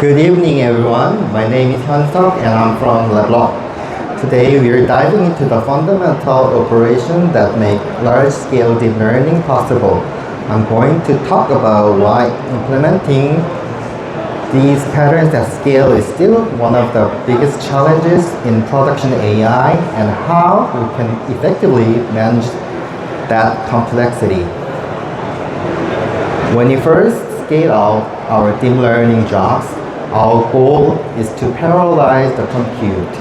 Good evening, everyone. My name is Hyunseok and I'm from LeBlanc. Today, we are diving into the fundamental operation that make large-scale deep learning possible. I'm going to talk about why implementing these patterns at scale is still one of the biggest challenges in production AI and how we can effectively manage that complexity. When we first scale out our deep learning jobs, our goal is to parallelize the compute,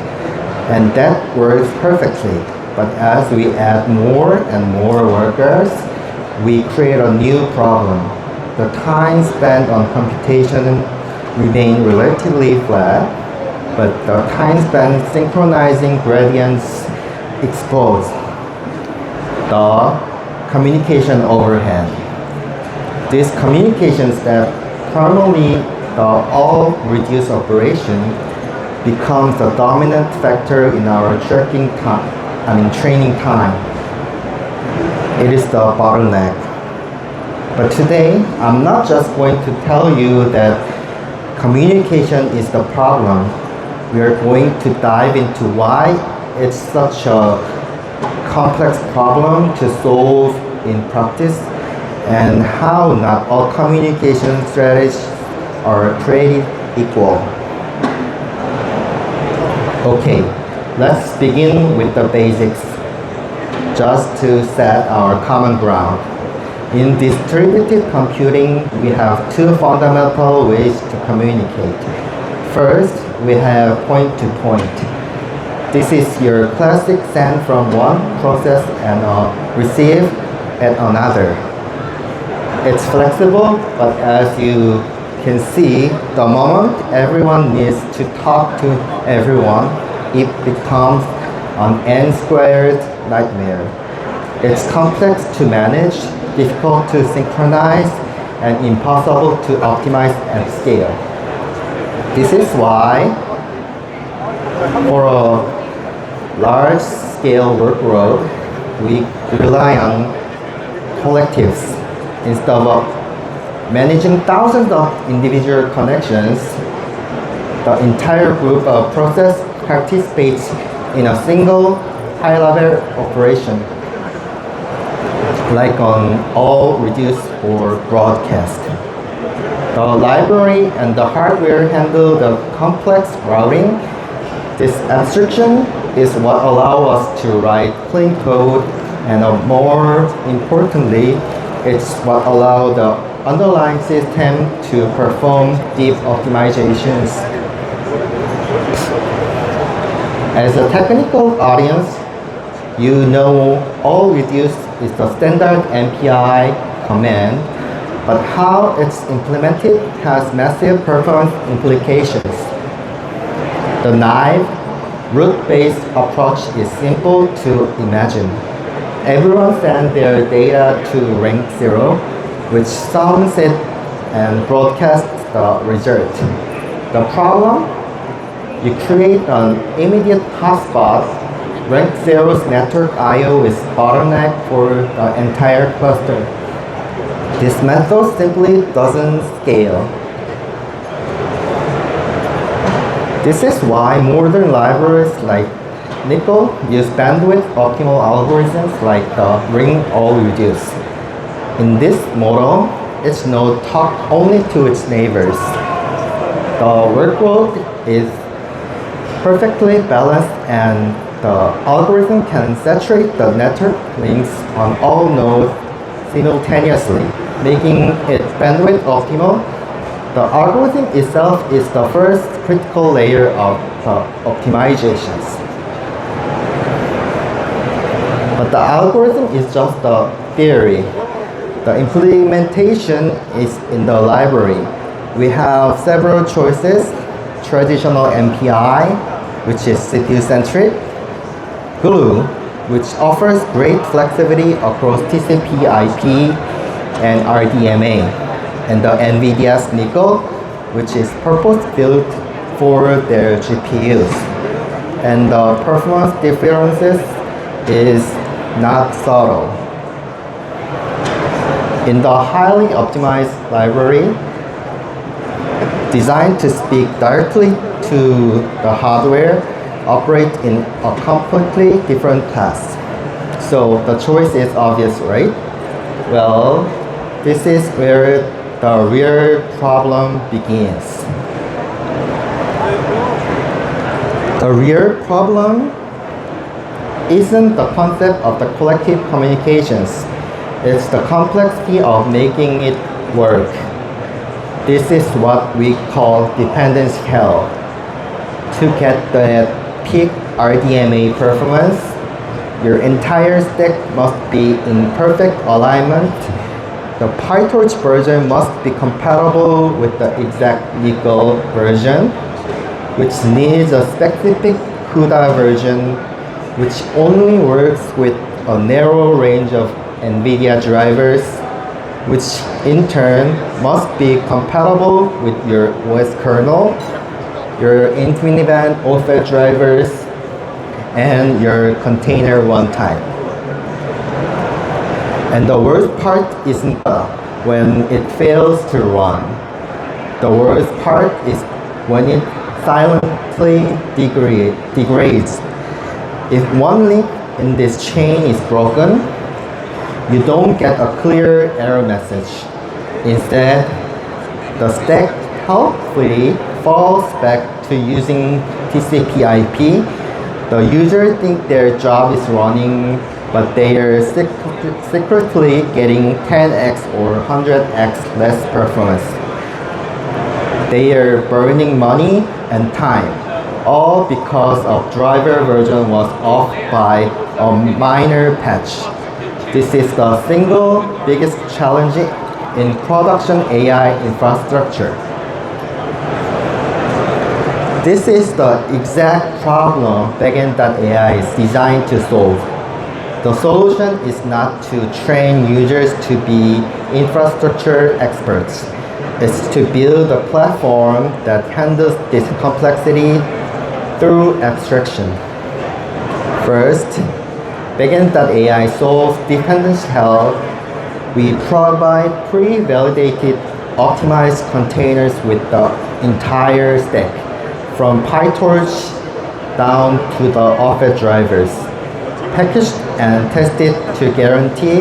and that works perfectly. But as we add more and more workers, we create a new problem. The time spent on computation remains relatively flat, but the time spent synchronizing gradients explodes. The communication overhead. This communication step, primarily the all-reduced operation, becomes the dominant factor in our training time. It is the bottleneck. But today, I'm not just going to tell you that communication is the problem. We are going to dive into why it's such a complex problem to solve in practice, and how not all communication strategies are created equal. Okay, let's begin with the basics, just to set our common ground. In distributed computing, we have two fundamental ways to communicate. First, we have point-to-point. This is your classic send from one process and receive at another. It's flexible, but as you can see, the moment everyone needs to talk to everyone, it becomes an n-squared nightmare. It's complex to manage, difficult to synchronize, and impossible to optimize at scale. This is why, for a large-scale workload, we rely on collectives instead of managing thousands of individual connections. The entire group of process participates in a single high-level operation, like on all reduce or broadcast. The library and the hardware handle the complex routing. This abstraction is what allows us to write clean code, and more importantly, it's what allows the underlying system to perform deep optimizations. As a technical audience, you know all reduce is the standard MPI command, but how it's implemented has massive performance implications. The naive, root-based approach is simple to imagine. Everyone sends their data to rank 0, which sums it and broadcasts the result. The problem? You create an immediate hotspot. Rank 0's network I/O is bottleneck for the entire cluster. This method simply doesn't scale. This is why modern libraries like Nickel use bandwidth optimal algorithms like the ring all reduce. In this model, each node talks only to its neighbors. The workload is perfectly balanced, and the algorithm can saturate the network links on all nodes simultaneously, making it bandwidth optimal. The algorithm itself is the first critical layer of the optimizations. But the algorithm is just the theory. The implementation is in the library. We have several choices: traditional MPI, which is CPU-centric; Glue, which offers great flexibility across TCP/IP and RDMA; and the NVIDIA's Nickel, which is purpose-built for their GPUs. And the performance differences is not subtle. In the highly optimized library, designed to speak directly to the hardware, operate in a completely different class. So the choice is obvious, right? Well, this is where the real problem begins. The real problem isn't the concept of the collective communications, it's the complexity of making it work. This is what we call dependency hell. To get the peak RDMA performance, your entire stack must be in perfect alignment. The PyTorch version must be compatible with the exact legal version, which needs a specific CUDA version, which only works with a narrow range of NVIDIA drivers, which in turn must be compatible with your OS kernel, your InfiniBand OFED drivers, and your container runtime. And the worst part isn't when it fails to run. The worst part is when it silently degrades. If one link in this chain is broken, you don't get a clear error message. Instead, the stack helpfully falls back to using TCP/IP. The user think their job is running, but they are secretly getting 10x or 100x less performance. They are burning money and time, all because of driver version was off by a minor patch. This is the single biggest challenge in production AI infrastructure. This is the exact problem Backend.ai is designed to solve. The solution is not to train users to be infrastructure experts. It's to build a platform that handles this complexity through abstraction. First, Backend.ai solves dependency hell. We provide pre-validated optimized containers with the entire stack, from PyTorch down to the OFED drivers, packaged and tested to guarantee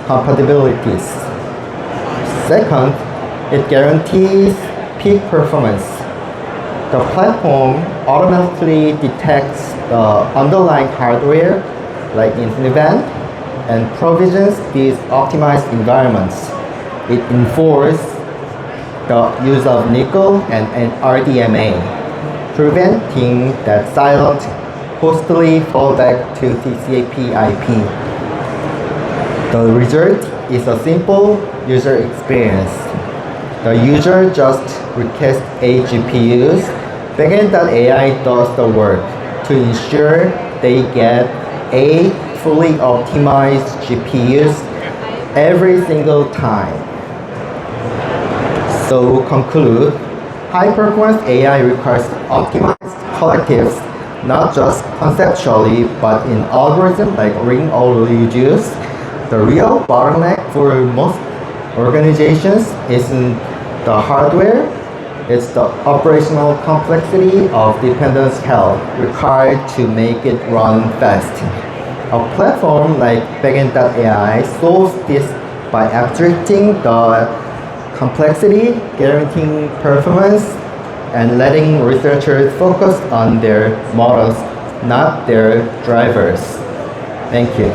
compatibilities. Second, it guarantees peak performance. The platform automatically detects the underlying hardware, like InfiniBand, and provisions these optimized environments. It enforces the use of nickel and RDMA, preventing that silent, costly fallback to TCP/IP. The result is a simple user experience. The user just requests 8 GPUs. Backend.ai does the work to ensure they get 8 fully optimized GPUs every single time. So conclude, high-performance AI requires optimized collectives, not just conceptually, but in algorithms like ring-o-reduce. The real bottleneck for most organizations isn't the hardware, it's the operational complexity of dependency hell required to make it run fast. A platform like Backend.ai solves this by abstracting the complexity, guaranteeing performance, and letting researchers focus on their models, not their drivers. Thank you.